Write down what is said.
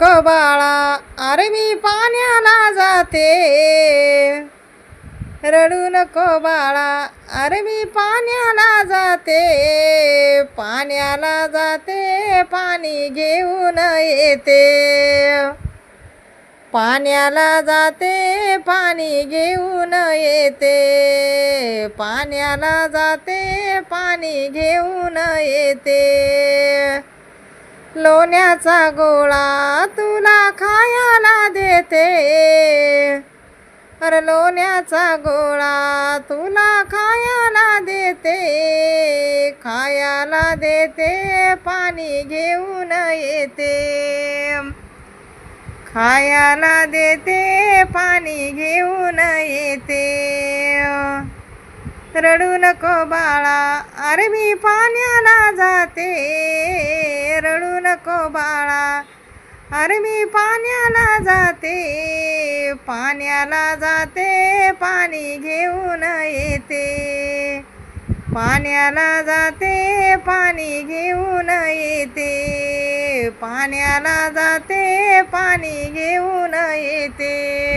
नको बाळा, अरे मी पाण्याला जाते. रडू नको बाळा, अरे मी पाण्याला जाते. पाण्याला जाते, पाणी घेऊन येते. पाण्याला जाते, पाणी घेऊन येते. पाण्याला जाते, पाणी घेऊन येते. लोण्याचा गोळा तुला खायला देते. अरे लोण्याचा गोळा तुला खायला देते. खायला देते, पाणी घेऊन येते. खायला देते, पाणी घेऊन येते. रडू नको बाळा, अरे मी पाण्याला जाते. रडू नको बाळा, अरे मी पाण्याला जाते. पाण्याला जाते, पाणी घेऊन येते. पाण्याला जाते, पाणी घेऊन येते. पाण्याला जाते, पाणी घेऊन येते.